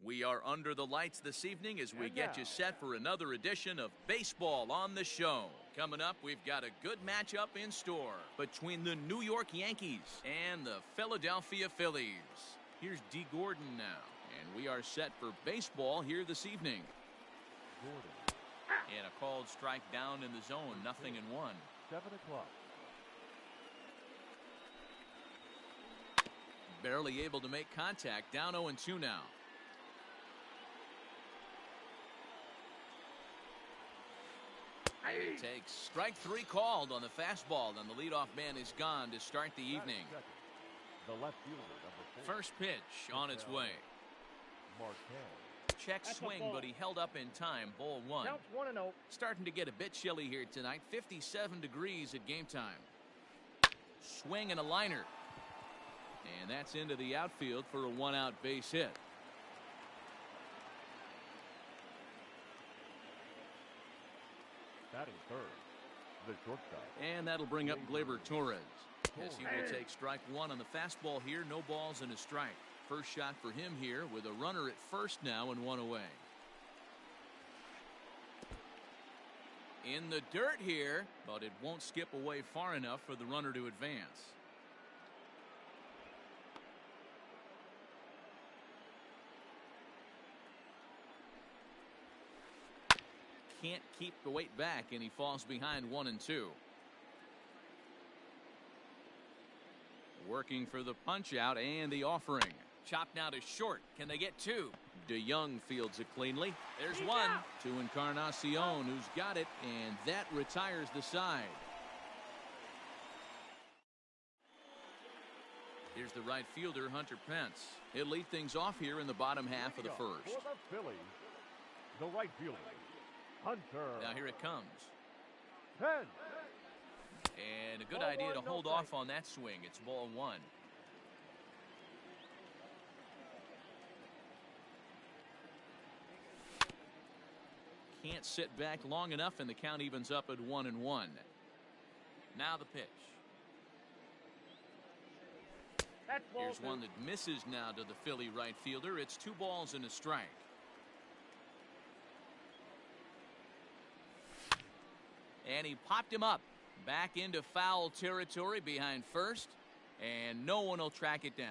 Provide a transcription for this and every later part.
We are under the lights this evening as we get you set for another edition of Baseball on the Show. Coming up, we've got a good matchup in store between the New York Yankees and the Philadelphia Phillies. Here's D. Gordon now, and we are set for baseball here this evening. And a called strike down in the zone, 0-1. 7 o'clock. Barely able to make contact, down 0-2 now. It takes strike 3 called on the fastball, and the leadoff man is gone to start the evening. The left fielder, number 4. First pitch on its way. Check swing, but he held up in time. Ball 1. Counts 1-0. Starting to get a bit chilly here tonight. 57 degrees at game time. Swing and a liner. And that's into the outfield for a 1-out base hit. Batting third, the shortstop. And that'll bring up Gleyber Torres, as he will take strike 1 on the fastball here. No balls and a strike. First shot for him here with a runner at first now and 1 away. In the dirt here, but it won't skip away far enough for the runner to advance. Can't keep the weight back, and he falls behind 1-2. Working for the punch out and the offering. Chopped now to short. Can they get 2? DeYoung fields it cleanly. There's 1 to Encarnacion, who's got it, and that retires the side. Here's the right fielder, Hunter Pence. He'll lead things off here in the bottom half of the first. For the Phillies, the right fielder, Hunter. Now here it comes. Pence. And a good idea to hold off on that swing. It's ball 1. Can't sit back long enough, and the count evens up at 1-1. Now the pitch. Here's one that misses now to the Philly right fielder. It's 2 balls and a strike. And he popped him up back into foul territory behind first, and no one will track it down.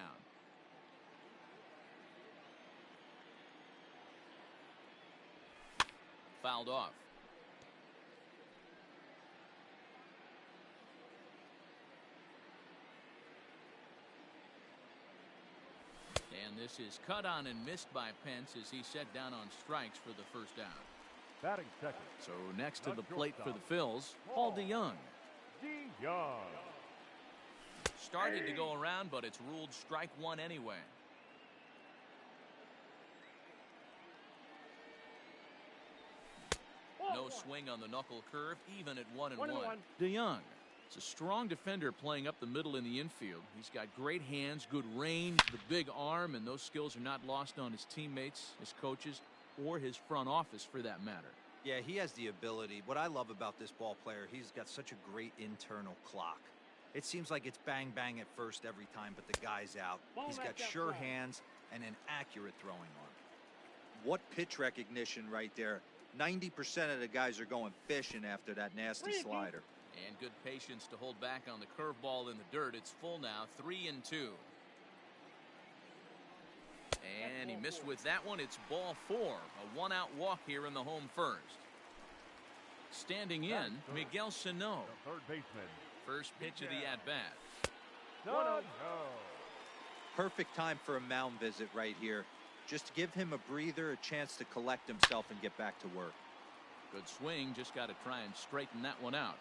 Fouled off. And this is cut on and missed by Pence as he set down on strikes for the first out. Batting second. So next to the plate for the Phils, Paul DeYoung. Started to go around, but it's ruled strike 1 anyway. No swing on the knuckle curve, even at 1-1. DeYoung is a strong defender playing up the middle in the infield. He's got great hands, good range, the big arm, and those skills are not lost on his teammates, his coaches, or his front office for that matter. Yeah, he has the ability. What I love about this ball player, he's got such a great internal clock. It seems like it's bang bang at first every time, but the guy's out. He's got sure hands and an accurate throwing arm. What pitch recognition right there. 90% of the guys are going fishing after that nasty slider. And good patience to hold back on the curveball in the dirt. It's full now, 3-2. And he missed with that one. It's ball 4. A 1-out walk here in the home first. Standing in, Miguel Sano. Third baseman. First pitch of the at-bat. No. Perfect time for a mound visit right here. Just to give him a breather, a chance to collect himself and get back to work. Good swing. Just got to try and straighten that one out.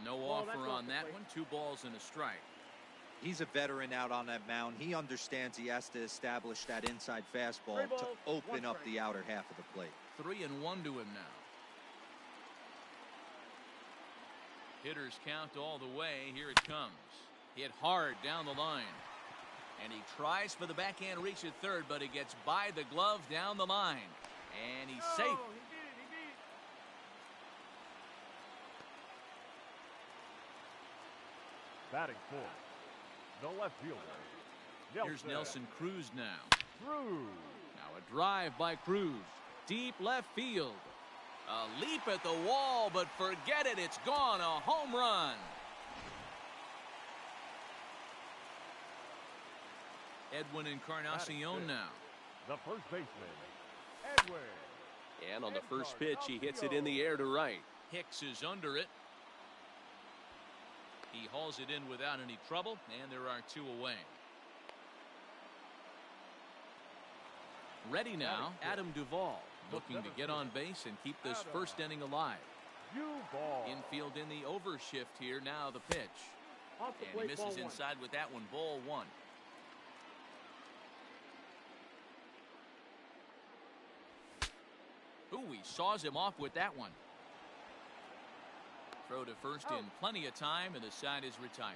No offer on that one. 2 balls and a strike. He's a veteran out on that mound. He understands he has to establish that inside fastball to open up the outer half of the plate. 3-1 to him now. Hitters count all the way. Here it comes. Hit hard down the line. And he tries for the backhand reach at third, but he gets by the glove down the line. And he's safe. He did it. Batting 4. The left fielder. Here's Nelson Cruz now. Cruz. Now a drive by Cruz. Deep left field. A leap at the wall, but forget it. It's gone. A home run. Edwin Encarnacion now. The first baseman, Edwin. And on the first pitch, he hits it in the air to right. Hicks is under it. He hauls it in without any trouble, and there are 2 away. Ready now, Adam Duvall, looking to get on base and keep this first inning alive. Infield in the overshift here, now the pitch. And he misses inside with that one, ball 1. Ooh, he saws him off with that one. Throw to first in plenty of time, and the side is retired.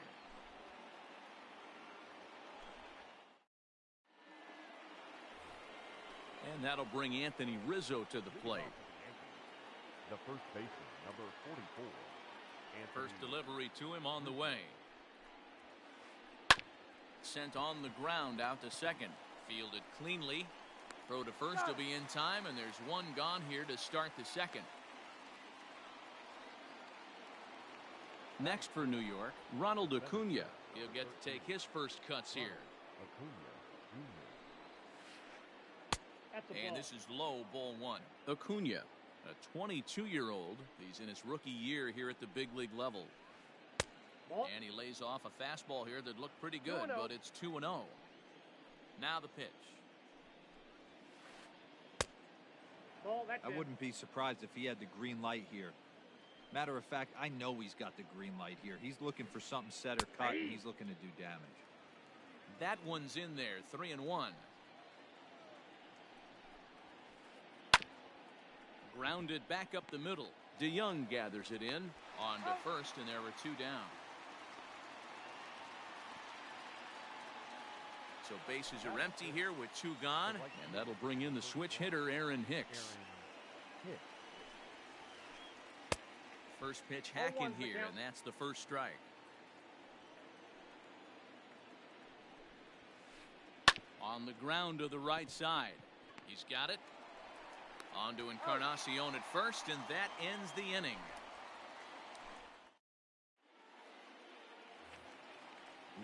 And that'll bring Anthony Rizzo to the plate. The first baseman, number 44. First delivery to him on the way. Sent on the ground out to second. Fielded cleanly. Throw to first will be in time, and there's 1 gone here to start the second. Next for New York, Ronald Acuna. He'll get to take his first cuts here. And this is low, ball 1. Acuna, a 22-year-old. He's in his rookie year here at the big league level. And he lays off a fastball here that looked pretty good, but it's 2-0. Now the pitch. I wouldn't be surprised if he had the green light here. Matter of fact, I know he's got the green light here. He's looking for something set or cut, and he's looking to do damage. That one's in there, 3-1. Grounded back up the middle. DeYoung gathers it in. On to first, and there are 2 down. So bases are empty here with 2 gone, and that'll bring in the switch hitter, Aaron Hicks. First pitch hacking here, and that's the first strike. On the ground to the right side. He's got it. On to Encarnacion at first, and that ends the inning.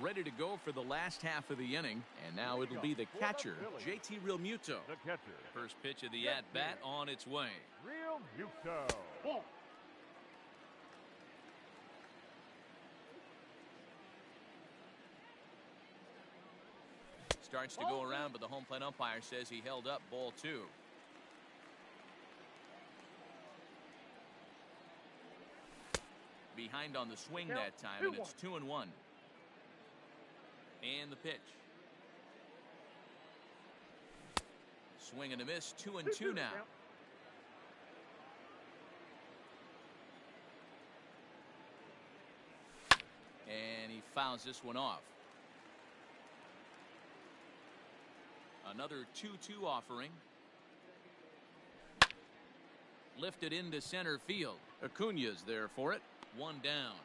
Ready to go for the last half of the inning, and now it'll be the catcher, JT Realmuto. The catcher. First pitch of the at-bat on its way. Realmuto. Starts to go around, but the home plate umpire says he held up, ball 2. Behind on the swing that time, and it's 2-1. And the pitch. Swing and a miss, 2-2 now. And he fouls this one off. Another 2-2 offering. Lifted into center field. Acuna's there for it. 1 down.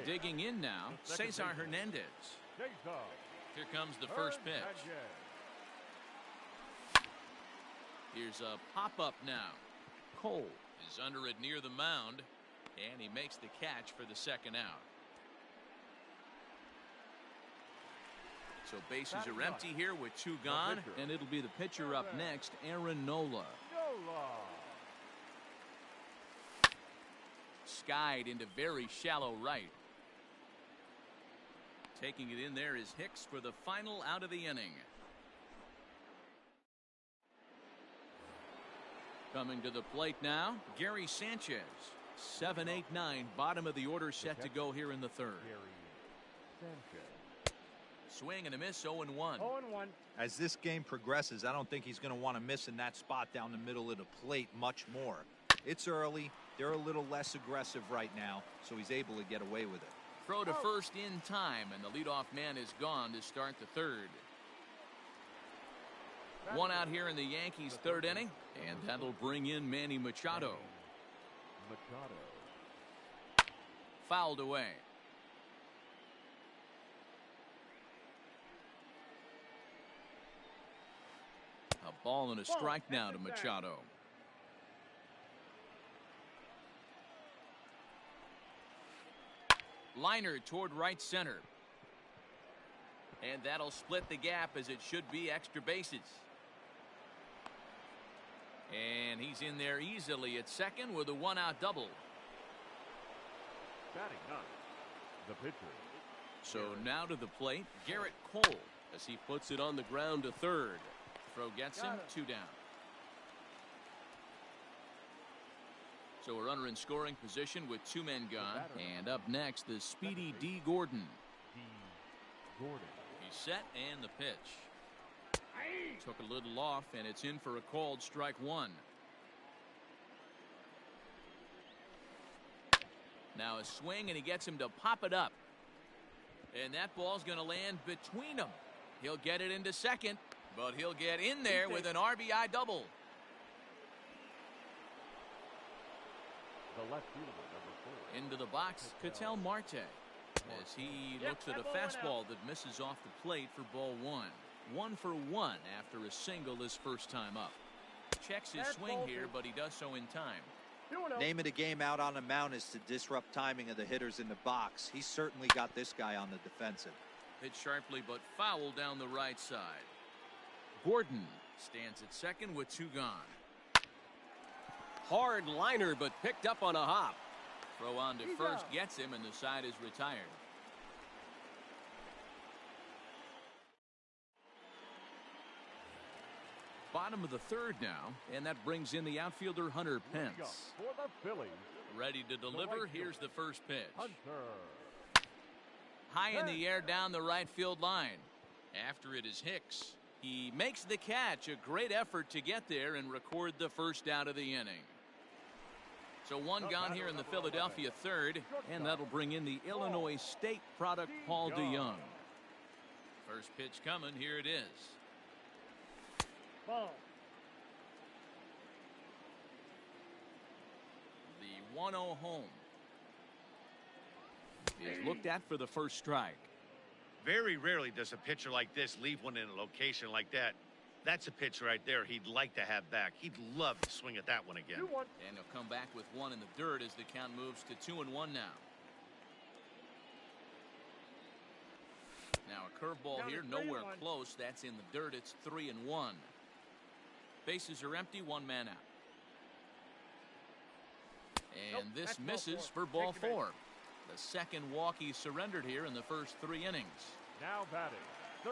Digging in now, Cesar Hernandez. Here comes the first pitch. Here's a pop-up now. Cole is under it near the mound, and he makes the catch for the second out. So bases are empty here with 2 gone, and it'll be the pitcher up next, Aaron Nola. Skied into very shallow right. Taking it in there is Hicks for the final out of the inning. Coming to the plate now, Gary Sanchez. 7, 8, 9, bottom of the order set to go here in the third. Swing and a miss, 0-1. As this game progresses, I don't think he's going to want to miss in that spot down the middle of the plate much more. It's early. They're a little less aggressive right now, so he's able to get away with it. Throw to first in time, and the leadoff man is gone to start the third. 1 out here in the Yankees' third inning, and that'll bring in Manny Machado. fouled away. A ball and a strike now to Machado. Liner toward right center. And that'll split the gap, as it should be extra bases. And he's in there easily at second with a one-out double. Batting ninth, the pitcher. So now to the plate, Garrett Cole, as he puts it on the ground to third. Throw gets him, 2 down. So a runner in scoring position with 2 men gone. And up next, the speedy D. Gordon. He's set, and the pitch. Took a little off, and it's in for a called strike 1. Now a swing, and he gets him to pop it up. And that ball's going to land between them. He'll get it into second, but he'll get in there with an RBI double. The left fielder, number 4. Into the box, Ketel Marte, as he looks at a fastball that misses off the plate for ball 1. 1 for 1 after a single his first time up. Checks his swing here, but he does so in time. Name of the game out on the mound is to disrupt timing of the hitters in the box. He's certainly got this guy on the defensive. Hit sharply, but foul down the right side. Gordon stands at second with 2 gone. Hard liner, but picked up on a hop. Throw on to first gets him, and the side is retired. Bottom of the third now, and that brings in the outfielder Hunter Pence. For the Phillies, ready to deliver. Here's the first pitch. Hunter. High in the air down the right field line. After it is Hicks. He makes the catch. A great effort to get there and record the first out of the inning. So 1 gone here in the Philadelphia third, and that'll bring in the Illinois State product Paul DeYoung. First pitch coming. Here it is. Ball. The 1-0 home is looked at for the first strike. Very rarely does a pitcher like this leave one in a location like that. That's a pitch right there he'd like to have back. He'd love to swing at that one again. And he'll come back with 1 in the dirt as the count moves to 2-1 now. Now a curveball here, nowhere close. That's in the dirt. It's 3-1. Bases are empty, 1 man out. And this misses for ball 4. The second walk he surrendered here in the first 3 innings. Now batting.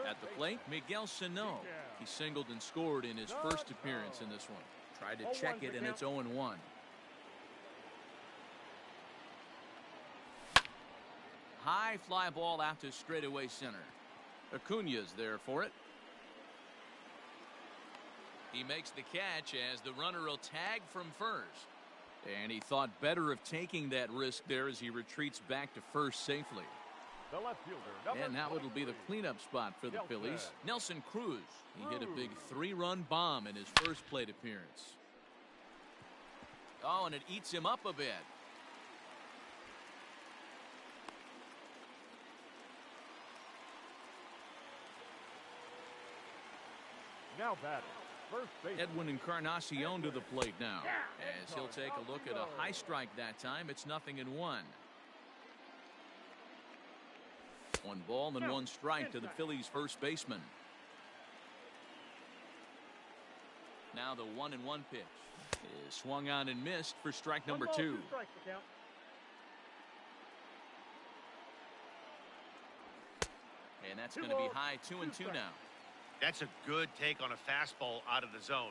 At the plate, Miguel Sano. He singled and scored in his first appearance in this one. Tried to check it, and it's 0-1. High fly ball out to straightaway center. Acuña's there for it. He makes the catch as the runner will tag from first. And he thought better of taking that risk there as he retreats back to first safely. The left fielder, and now it'll be the cleanup spot for the Phillies. Nelson Cruz. He hit a big 3-run bomb in his first plate appearance. Oh, and it eats him up a bit. Now batting. First base. Edwin Encarnacion to the plate now, as he'll take a look at a high strike that time. It's 0-1. 1 ball and 1 strike to the Phillies first baseman. Now the 1-1 pitch is swung on and missed for strike number 2. And that's going to be high 2-2 now. That's a good take on a fastball out of the zone.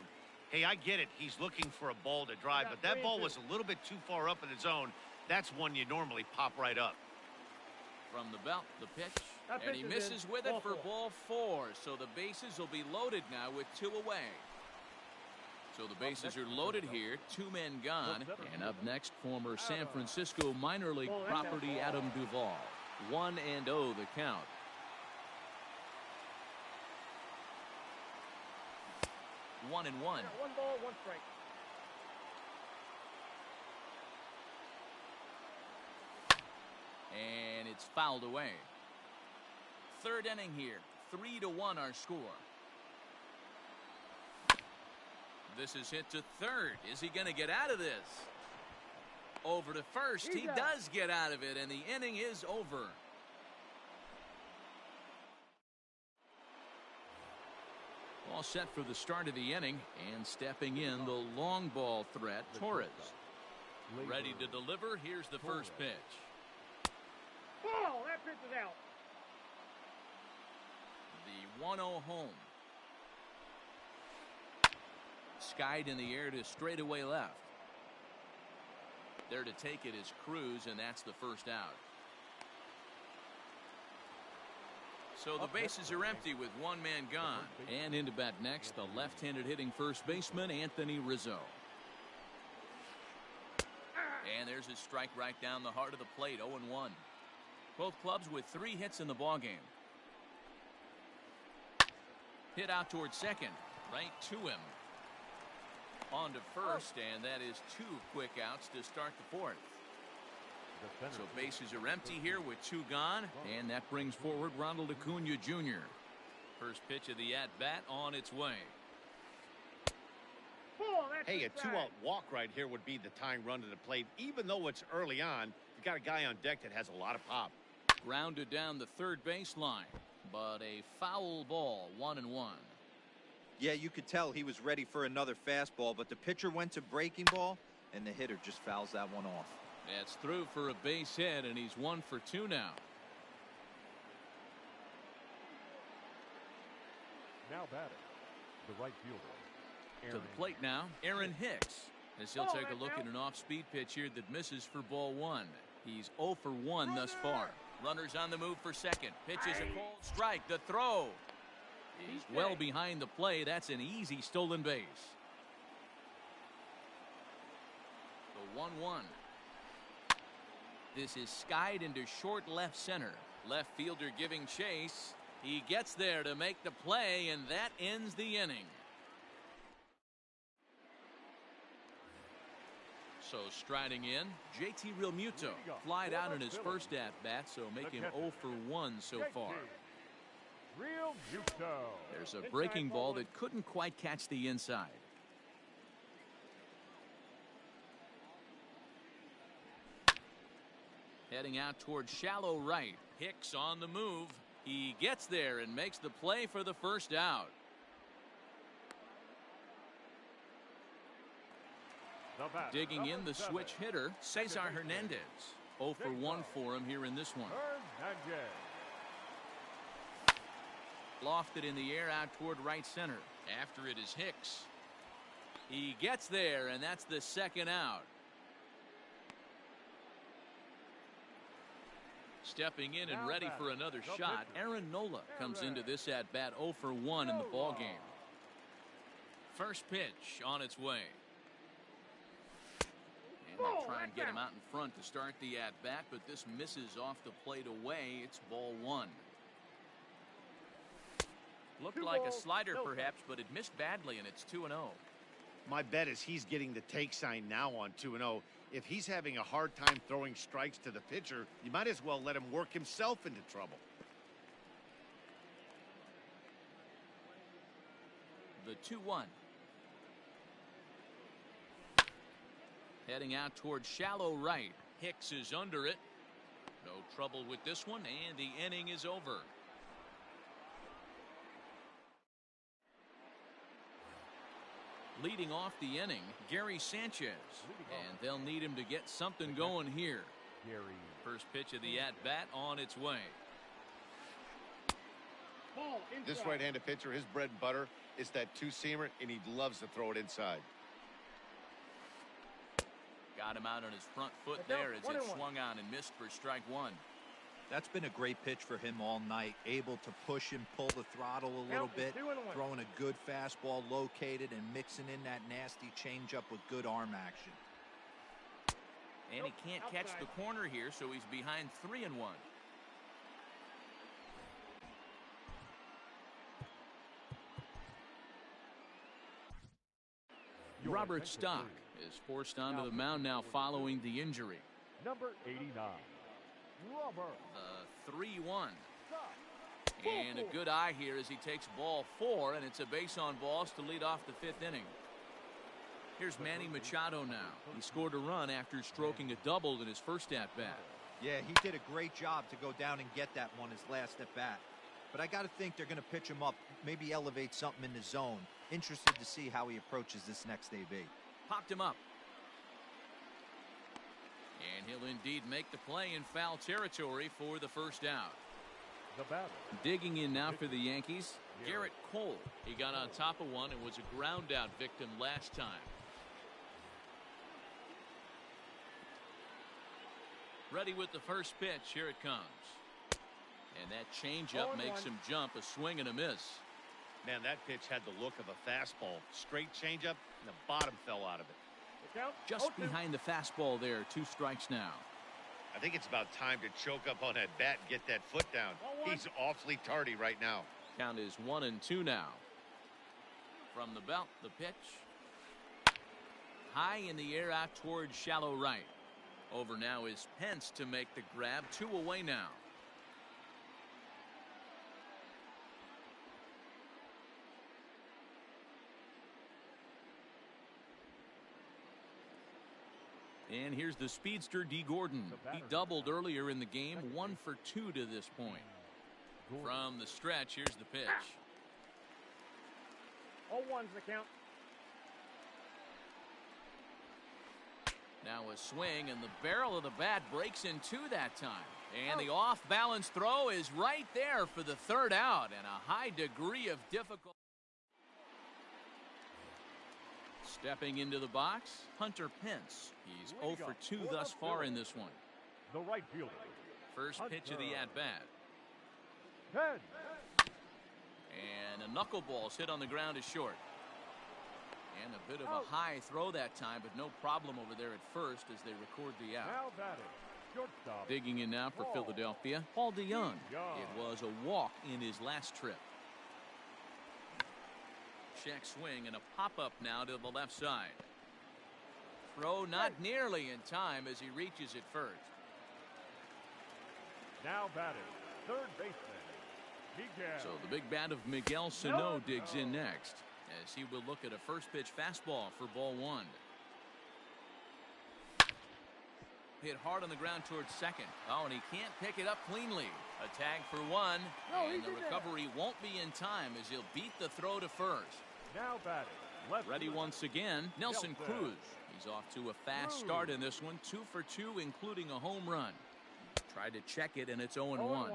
Hey, I get it. He's looking for a ball to drive, but that ball was a little bit too far up in the zone. That's one you normally pop right up. From the belt, the pitch, and he misses with it for ball 4. So the bases will be loaded now with 2 away. So the bases are loaded here, 2 men gone, and up next, former San Francisco minor league property Adam Duvall. 1-0 the count. 1-1. 1 ball, 1 strike. and it's fouled away. Third inning here, 3-1 our score. This is hit to third. Is he going to get out of this? Over to first. He does get out of it, and the inning is over. All set for the start of the inning, and stepping in the long ball threat, Torres. Ready to deliver. Here's the first pitch. Ball, that pitch is out. The 1-0 home. Skied in the air to straightaway left. There to take it is Cruz, and that's the first out. So the bases are empty with one man gone. And into bat next, the left-handed hitting first baseman, Anthony Rizzo. And there's his strike right down the heart of the plate, 0-1. Both clubs with 3 hits in the ballgame. Hit out towards second, right to him. On to first, and that is 2 quick outs to start the fourth. So bases are empty here with 2 gone, and that brings forward Ronald Acuna Jr. First pitch of the at-bat on its way. Hey, a 2-out walk right here would be the tying run to the plate. Even though it's early on, you got a guy on deck that has a lot of pop. Grounded down the third baseline, but a foul ball, 1-1. Yeah, you could tell he was ready for another fastball, but the pitcher went to breaking ball, and the hitter just fouls that one off. That's through for a base hit, and he's 1 for 2 now. Now batting, the right fielder. To the plate now, Aaron Hicks, as he'll take a look at an off-speed pitch here that misses for ball 1. He's 0 for 1 thus far. Runners on the move for second. Pitches a cold strike. The throw. He's well behind the play. That's an easy stolen base. The 1-1. This is skied into short left center. Left fielder giving chase. He gets there to make the play, and that ends the inning. So striding in, JT Realmuto flied out in his first at-bat, so making 0 for 1 so far. There's a breaking ball that couldn't quite catch the inside. Heading out towards shallow right. Hicks on the move. He gets there and makes the play for the first out. Digging in the switch hitter, Cesar Hernandez. 0 for 1 for him here in this one. Lofted in the air out toward right center. After it is Hicks. He gets there, and that's the second out. Stepping in and ready for another shot, Aaron Nola comes into this at-bat 0 for 1 in the ballgame. First pitch on its way. And they'll try and get him out in front to start the at-bat, but this misses off the plate away. It's ball 1. Looked like a slider perhaps, but it missed badly, and it's 2-0. My bet is he's getting the take sign now on 2-0. If he's having a hard time throwing strikes to the pitcher, you might as well let him work himself into trouble. The 2-1. Heading out towards shallow right. Hicks is under it. No trouble with this one, and the inning is over. Leading off the inning, Gary Sanchez. And they'll need him to get something going here. First pitch of the at-bat on its way. This right-handed pitcher, his bread and butter is that two-seamer, and he loves to throw it inside. Got him out on his front foot there as it swung on and missed for strike 1. That's been a great pitch for him all night. Able to push and pull the throttle a little bit. Throwing a good fastball located and mixing in that nasty changeup with good arm action. And he can't catch the corner here, so he's behind 3-1. Robert Stock is forced onto the mound now following the injury. Number 89. Rubber. The 3-1. And a good eye here as he takes ball 4, and it's a base on balls to lead off the 5th inning. Here's Manny Machado now. He scored a run after stroking a double in his first at-bat. Yeah, he did a great job to go down and get that one his last at-bat. But I got to think they're going to pitch him up, maybe elevate something in the zone. Interested to see how he approaches this next AB. Popped him up. And he'll indeed make the play in foul territory for the first out. The batter. Digging in now for the Yankees, Garrett Cole. He got on top of one and was a ground out victim last time. Ready with the first pitch. Here it comes. And that changeup makes him jump. A swing and a miss. Man, that pitch had the look of a fastball. Straight changeup, and the bottom fell out of it. Just behind the fastball there. 2 strikes now. I think it's about time to choke up on that bat and get that foot down. He's awfully tardy right now. Count is 1-2 now. From the belt, the pitch. High in the air out towards shallow right. Over now is Pence to make the grab. 2 away now. And here's the speedster D. Gordon. He doubled earlier in the game. 1 for 2 to this point. From the stretch, here's the pitch. 0-1's the count. Now a swing, and the barrel of the bat breaks in 2 that time. And the off-balance throw is right there for the 3rd out, and a high degree of difficulty. Stepping into the box, Hunter Pence. He's 0 for 2 thus far in this one. The right fielder. First pitch of the at-bat. Head. And a knuckleball's hit on the ground is short. And a bit of a high throw that time, but no problem over there at first as they record the out. Now batting. Shortstop. Digging in now for Philadelphia, Paul DeYoung. It was a walk in his last trip. Check swing and a pop-up now to the left side. Throw not nearly in time as he reaches it first. Now batting. Third baseman. Miguel. So the big bat of Miguel Sano digs in next as he will look at a first pitch fastball for ball 1. Hit hard on the ground towards second. Oh, and he can't pick it up cleanly. A tag for 1, and the recovery won't be in time as he'll beat the throw to first. Now batting. Left. Ready once again, Nelson Cruz. He's off to a fast start in this one. 2 for 2, including a home run. Tried to check it, and it's 0-1.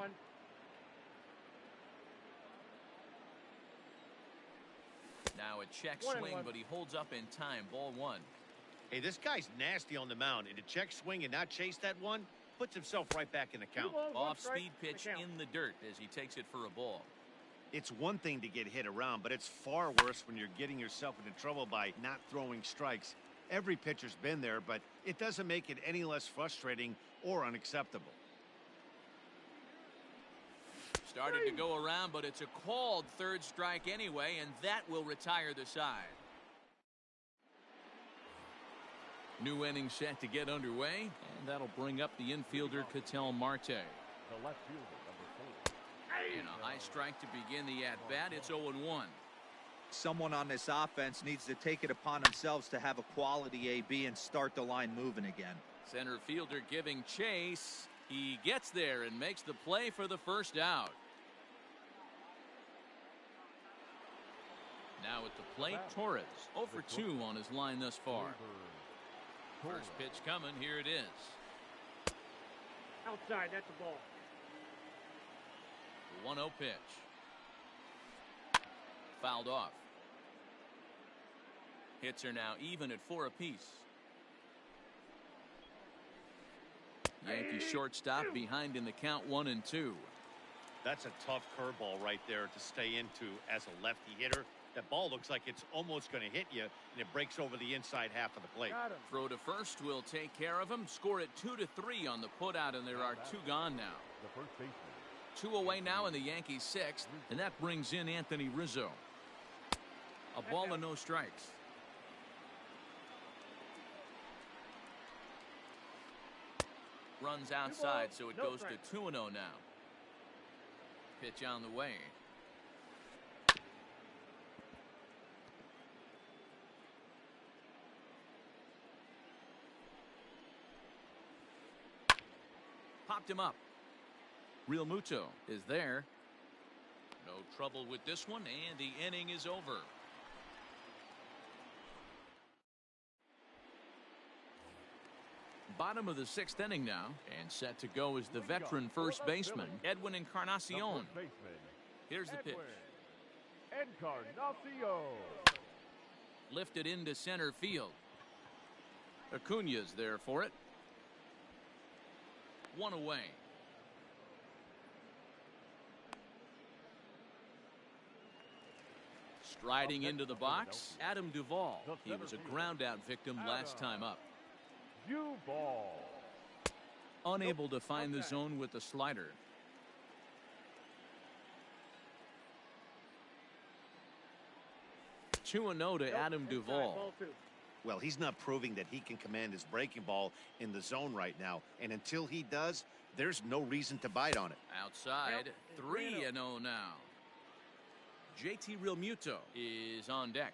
Now a check swing, but he holds up in time. Ball 1. Hey, this guy's nasty on the mound, and to check swing and not chase that one puts himself right back in the count. Off-speed pitch in the dirt as he takes it for a ball. It's one thing to get hit around, but it's far worse when you're getting yourself into trouble by not throwing strikes. Every pitcher's been there, but it doesn't make it any less frustrating or unacceptable. Started to go around, but it's a called 3rd strike anyway, and that will retire the side. New inning set to get underway, and that'll bring up the infielder Ketel Marte. The left fielder, number 4. And a high strike to begin the at-bat. It's 0-1. Someone on this offense needs to take it upon themselves to have a quality AB and start the line moving again. Center fielder giving chase. He gets there and makes the play for the first out. Now at the plate, Torres. 0 for 2 on his line thus far. First pitch coming. Here it is. Outside, that's the ball. 1-0 pitch. Fouled off. Hits are now even at 4 apiece. Yankee shortstop behind in the count 1-2. That's a tough curveball right there to stay into as a lefty hitter. That ball looks like it's almost going to hit you, and it breaks over the inside half of the plate. Throw to first will take care of him. Score it 2-3 on the putout, and there are 2 gone now. The first baseman. 2 away now in the Yankees 6th, and that brings in Anthony Rizzo. A ball and no strikes. Runs outside, so it goes to 2-0 now. Pitch on the way. Popped him up. Real Muto is there. No trouble with this one, and the inning is over. Bottom of the 6th inning now, and set to go is the veteran first baseman, Edwin Encarnacion. Here's the pitch. Encarnacion. Lifted into center field. Acuna's there for it. 1 away. Striding into the box, Adam Duvall. He was a ground out victim last time up. Ball. Unable to find the zone with the slider. Two and 0 to Adam Duvall. Well, he's not proving that he can command his breaking ball in the zone right now. And until he does, there's no reason to bite on it. Outside, 3-0 now. JT Realmuto is on deck.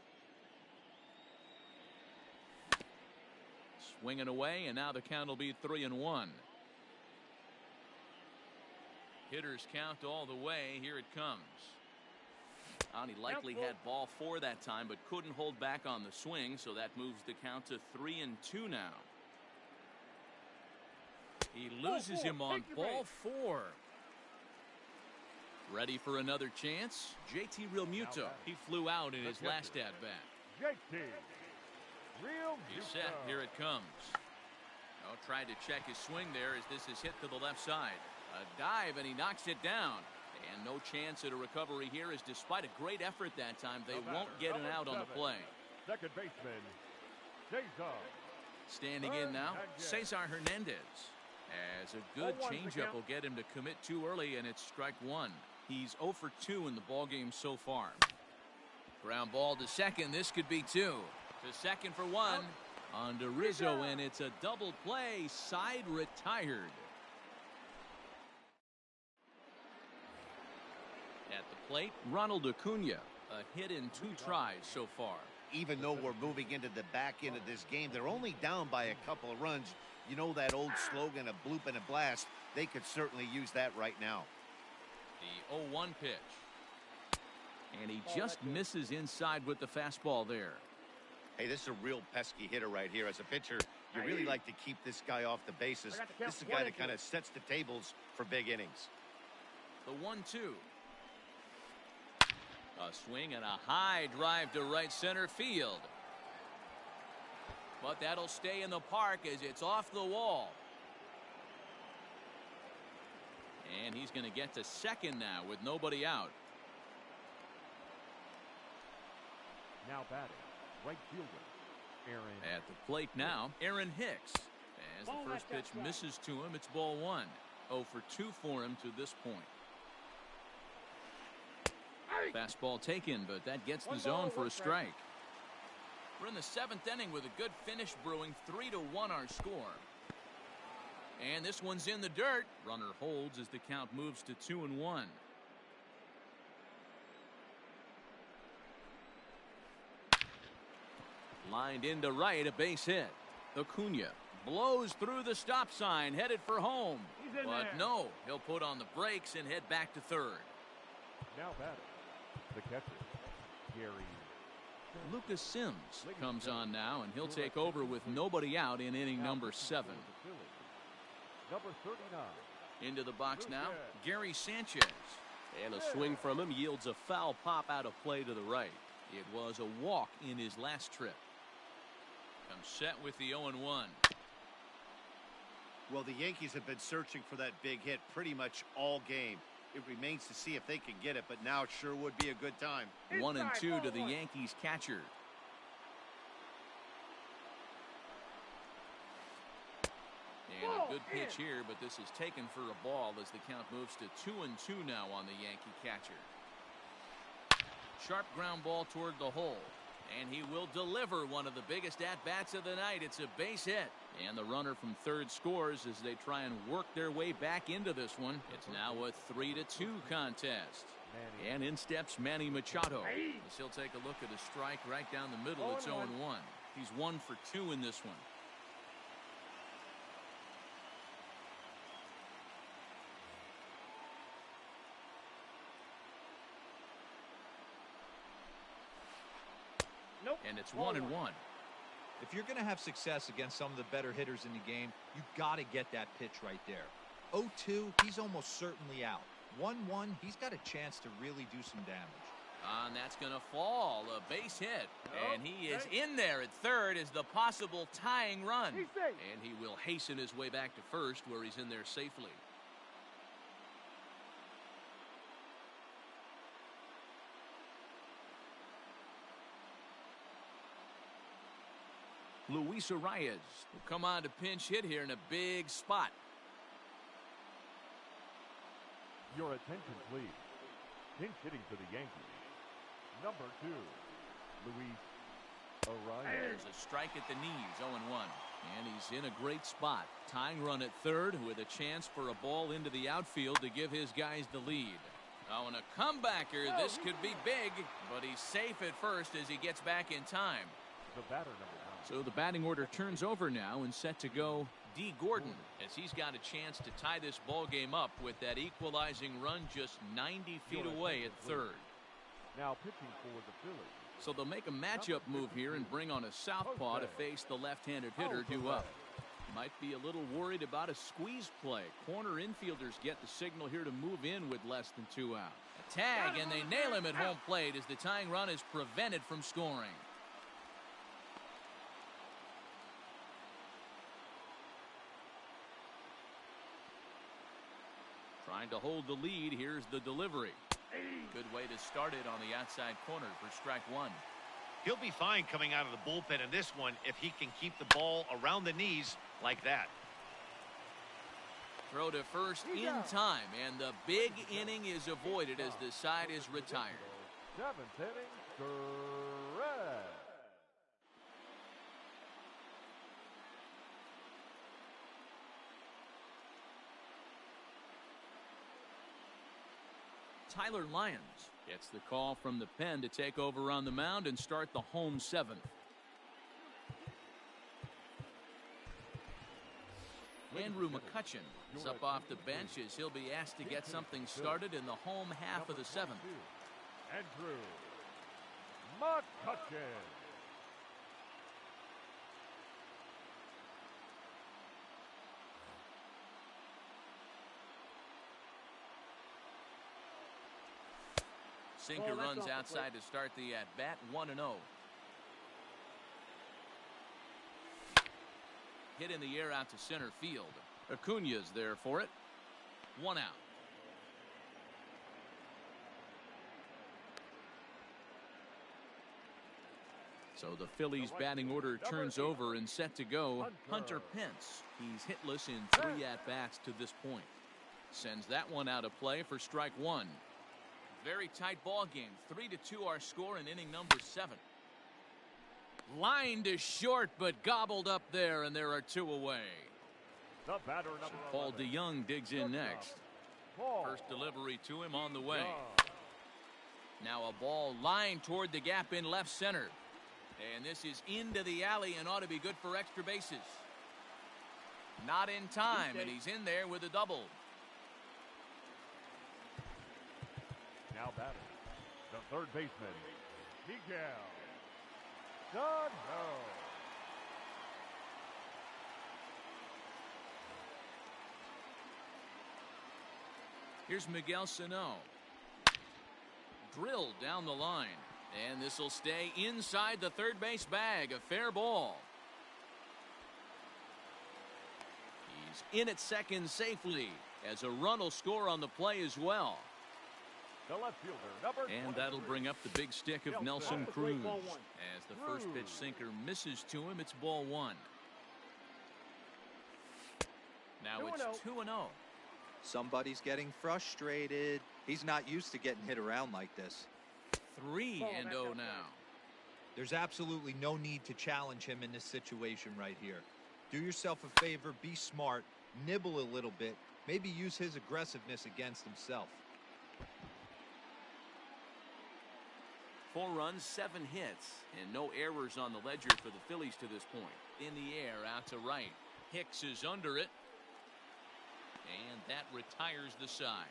Swinging away, and now the count will be 3-1. Hitters count all the way. Here it comes. He likely had ball 4 that time, but couldn't hold back on the swing, so that moves the count to 3-2 now. He loses him on ball 4. Ready for another chance? JT Realmuto. He flew out in his last at-bat. JT He's set. Here it comes. Tried to check his swing there as this is hit to the left side. A dive, and he knocks it down. And no chance at a recovery here, as despite a great effort that time, they won't get an out on the play. Second baseman, Cesar. Standing in now, Cesar Hernandez. As a good changeup will get him to commit too early, and it's strike 1. He's 0 for 2 in the ballgame so far. Ground ball to second. This could be 2. To second for 1. On to Rizzo, and it's a double play. Side retired. At the plate, Ronald Acuna. A hit in 2 tries so far. Even though we're moving into the back end of this game, they're only down by a couple of runs. You know that old slogan, a bloop and a blast. They could certainly use that right now. The 0-1 pitch. And he just misses inside with the fastball there. Hey, this is a real pesky hitter right here. As a pitcher, you really like to keep this guy off the bases. This is a guy that kind of sets the tables for big innings. The 1-2. A swing and a high drive to right center field. But that'll stay in the park as it's off the wall. And he's going to get to second now with nobody out. Now batting, right fielder, Aaron. At the plate now, Aaron Hicks. As the first pitch misses to him, it's ball 1. 0 for 2 for him to this point. Fastball taken, but that gets the zone for a strike. We're in the 7th inning with a good finish brewing. 3-1 our score. And this one's in the dirt. Runner holds as the count moves to 2-1. Lined into right, a base hit. Acuna blows through the stop sign, headed for home. But no, he'll put on the brakes and head back to third. Now batting, the catcher, Gary. Lucas Sims comes on now, and he'll take over with nobody out in inning number 7. Number 39. Into the box now, Gary Sanchez. And a swing from him yields a foul pop out of play to the right. It was a walk in his last trip. Comes set with the 0-1. Well, the Yankees have been searching for that big hit pretty much all game. It remains to see if they can get it, but now it sure would be a good time. 1-2 to the Yankees catcher. And a good pitch here, but this is taken for a ball as the count moves to 2-2 now on the Yankee catcher. Sharp ground ball toward the hole. And he will deliver one of the biggest at-bats of the night. It's a base hit. And the runner from third scores as they try and work their way back into this one. It's now a 3-2 contest. And in steps Manny Machado. As he'll take a look at a strike right down the middle. It's 0-1. He's 1 for 2 in this one. And it's 1-1. If you're going to have success against some of the better hitters in the game, you got to get that pitch right there. 0-2, he's almost certainly out. 1-1, he's got a chance to really do some damage. And that's going to fall. A base hit. And he is in there at third as the possible tying run. And he will hasten his way back to first where he's in there safely. Luis Arias will come on to pinch hit here in a big spot. Your attention, please. Pinch hitting for the Yankees. Number 2, Luis Arias. There's a strike at the knees, 0-1. And he's in a great spot. Tying run at third with a chance for a ball into the outfield to give his guys the lead. Now, in a comebacker, this could be big, but he's safe at first as he gets back in time. The batter, number 9. So the batting order turns over now and set to go D. Gordon as he's got a chance to tie this ball game up with that equalizing run just 90 feet away at third. Now pitching for the Phillies. So they'll make a matchup move here and bring on a southpaw to face the left-handed hitter due up. Might be a little worried about a squeeze play. Corner infielders get the signal here to move in with less than 2 out. A tag, and they nail him at home plate as the tying run is prevented from scoring. Trying to hold the lead. Here's the delivery. Good way to start it on the outside corner for strike 1. He'll be fine coming out of the bullpen in this one if he can keep the ball around the knees like that. Throw to first in time, and the big inning is avoided as the side is retired. 7th inning, correct. Tyler Lyons gets the call from the pen to take over on the mound and start the home 7th. Andrew McCutchen is up off the bench as he'll be asked to get something started in the home half of the 7th. Andrew McCutchen. Sinker runs outside to start the at-bat, 1-0. Hit in the air out to center field. Acuna's there for it. 1 out. So the Phillies batting order turns over and set to go. Hunter Pence. He's hitless in 3 at-bats to this point. Sends that one out of play for strike 1. Very tight ball game. 3-2 our score in inning number 7. Line to short, but gobbled up there, and there are 2 away. The batter, number Paul 11. DeYoung digs in next. First delivery to him on the way. Now a ball lined toward the gap in left center. And this is into the alley and ought to be good for extra bases. Not in time, and he's in there with a double. Now batting, the third baseman, Miguel Sano. Here's Miguel Sano. Drilled down the line. And this will stay inside the third base bag. A fair ball. He's in at second safely as a run will score on the play as well. The left fielder, number And that'll bring up the big stick of Nelson Cruz. As the first pitch sinker misses to him, it's ball 1. Now it's 2-0. Somebody's getting frustrated. He's not used to getting hit around like this. 3-0 now. There's absolutely no need to challenge him in this situation right here. Do yourself a favor, be smart, nibble a little bit, maybe use his aggressiveness against himself. 4 runs, 7 hits, and no errors on the ledger for the Phillies to this point. In the air, out to right. Hicks is under it, and that retires the side.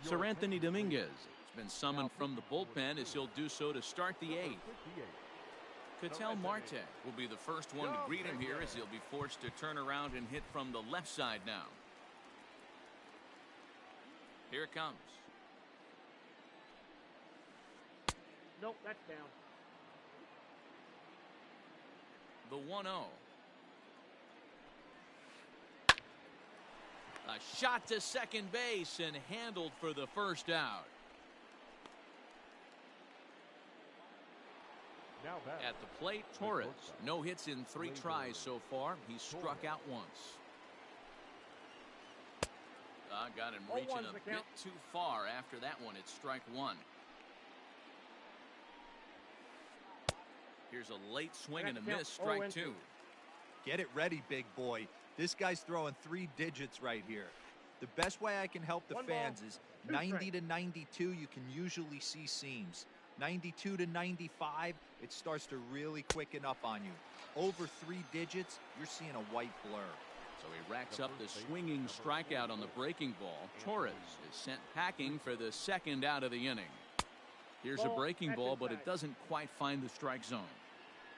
Sir Anthony Dominguez has been summoned from the bullpen as he'll do so to start the 8th. Ketel Marte will be the first one to greet him here as he'll be forced to turn around and hit from the left side now. Here it comes. Nope, that's down. The 1-0. A shot to second base and handled for the first out. At the plate, Torres. No hits in 3 tries so far. He's struck out once. Got him reaching a bit too far after that one. It's strike 1. Here's a late swing and a miss. Strike 2. Get it ready, big boy. This guy's throwing 3 digits right here. The best way I can help the fans is 90 to 92, you can usually see seams. 92 to 95, it starts to really quicken up on you. Over 3 digits, you're seeing a white blur. So he racks up the swinging strikeout on the breaking ball. Torres is sent packing for the 2nd out of the inning. Here's a breaking ball, but it doesn't quite find the strike zone.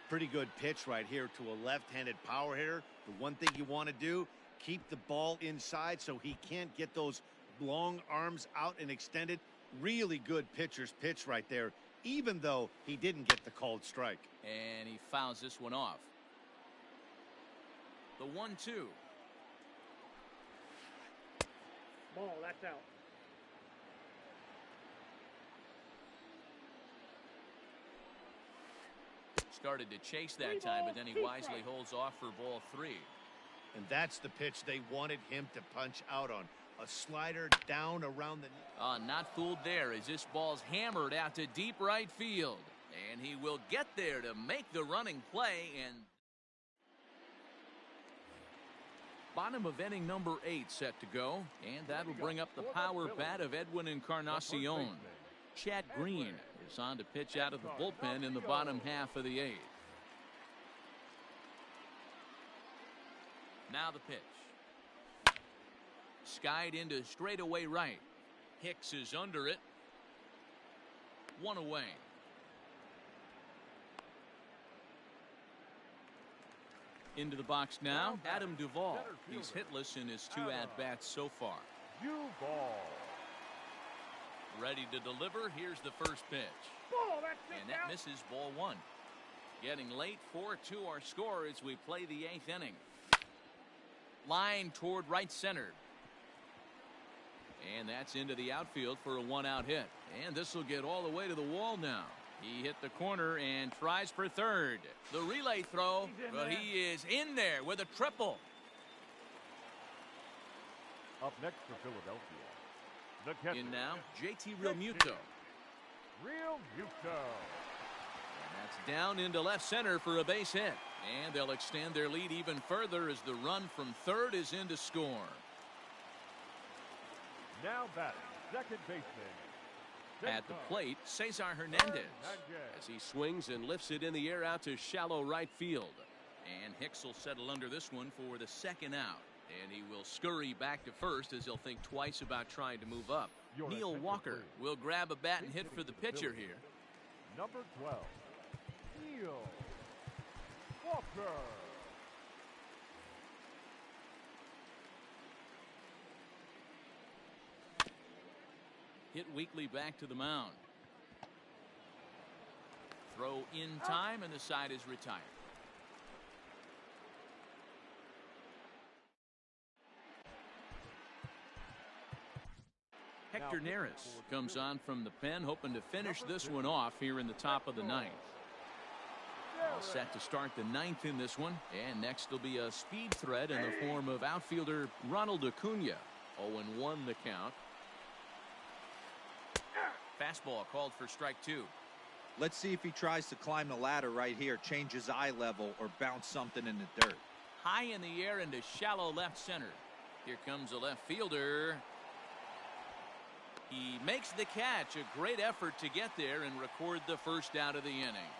Pretty good pitch right here to a left-handed power hitter. The one thing you want to do, keep the ball inside so he can't get those long arms out and extended. Really good pitcher's pitch right there, even though he didn't get the called strike. And he fouls this one off. The 1-2. Ball, that's out. Started to chase that time, but then he wisely holds off for ball 3. And that's the pitch they wanted him to punch out on. A slider down around the... Not fooled there as this ball's hammered out to deep right field. And he will get there to make the running play. And bottom of inning number 8 set to go. And that will bring up the power bat of Edwin Encarnacion. Chad Green is on to pitch out of the bullpen in the bottom half of the 8th. Now the pitch. Skied into straightaway right. Hicks is under it. 1 away. Into the box now, Adam Duvall. He's hitless in his 2 at-bats so far. Duvall. Ready to deliver. Here's the first pitch. And that misses, ball 1. Getting late, 4-2 our score as we play the 8th inning. Line toward right center. And that's into the outfield for a 1-out hit. And this will get all the way to the wall now. He hit the corner and tries for 3rd. The relay throw, but he is in there with a triple. Up next for Philadelphia, the catcher. In now, JT Realmuto. Realmuto. And that's down into left center for a base hit. And they'll extend their lead even further as the run from 3rd is in to score. Now batting, second baseman. At the plate, Cesar Hernandez as he swings and lifts it in the air out to shallow right field. And Hicks will settle under this one for the 2nd out. And he will scurry back to first as he'll think twice about trying to move up. Neil Walker will grab a bat and hit for the pitcher here. Number 12, Neil Walker. Hit weakly back to the mound. Throw in time, and the side is retired. Hector Neris comes on from the pen, hoping to finish this one off here in the top of the 9th. All set to start the ninth in this one. And next will be a speed threat in the form of outfielder Ronald Acuna. 0-1 the count. Fastball called for strike 2. Let's see if he tries to climb the ladder right here, change his eye level, or bounce something in the dirt. High in the air into shallow left center. Here comes the left fielder. He makes the catch. A great effort to get there and record the first out of the inning.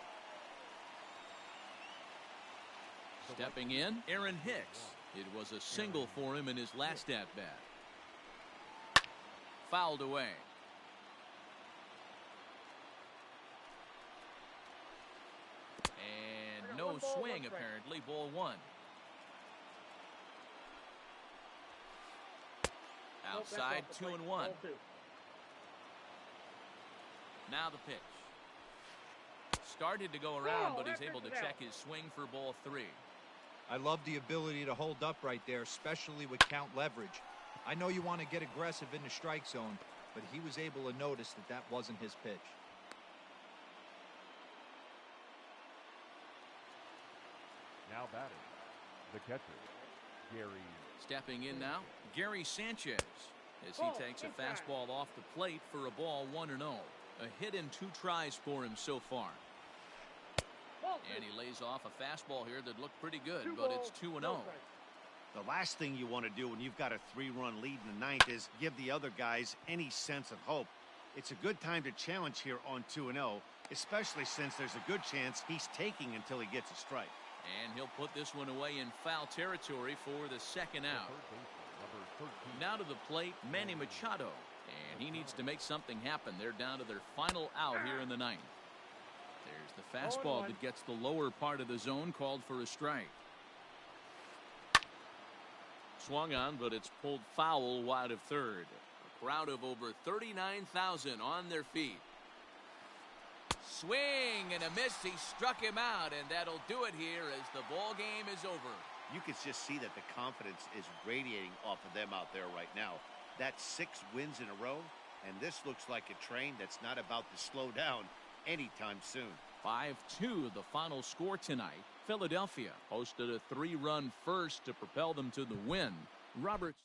Stepping in, Aaron Hicks. It was a single for him in his last at-bat. Fouled away. And no swing, apparently. Ball 1. Outside, 2-1. Now the pitch. Started to go around, but he's able to check his swing for ball 3. I love the ability to hold up right there, especially with count leverage. I know you want to get aggressive in the strike zone, but he was able to notice that that wasn't his pitch. Now batting, the catcher, Gary. Stepping in now, Gary Sanchez, as he takes a fastball off the plate for a ball 1-0. A hit in 2 tries for him so far. And he lays off a fastball here that looked pretty good, but it's 2-0. The last thing you want to do when you've got a 3-run lead in the ninth is give the other guys any sense of hope. It's a good time to challenge here on 2-0, especially since there's a good chance he's taking until he gets a strike. And he'll put this one away in foul territory for the second out. Now to the plate, Manny Machado. And he needs to make something happen. They're down to their final out here in the ninth. There's the fastball that gets the lower part of the zone, called for a strike. Swung on, but it's pulled foul wide of third. A crowd of over 39,000 on their feet. Swing and a miss. He struck him out, and that'll do it here as the ball game is over. You can just see that the confidence is radiating off of them out there right now. That's 6 wins in a row, and this looks like a train that's not about to slow down anytime soon. 5-2 the final score tonight. Philadelphia posted a 3-run first to propel them to the win. Roberts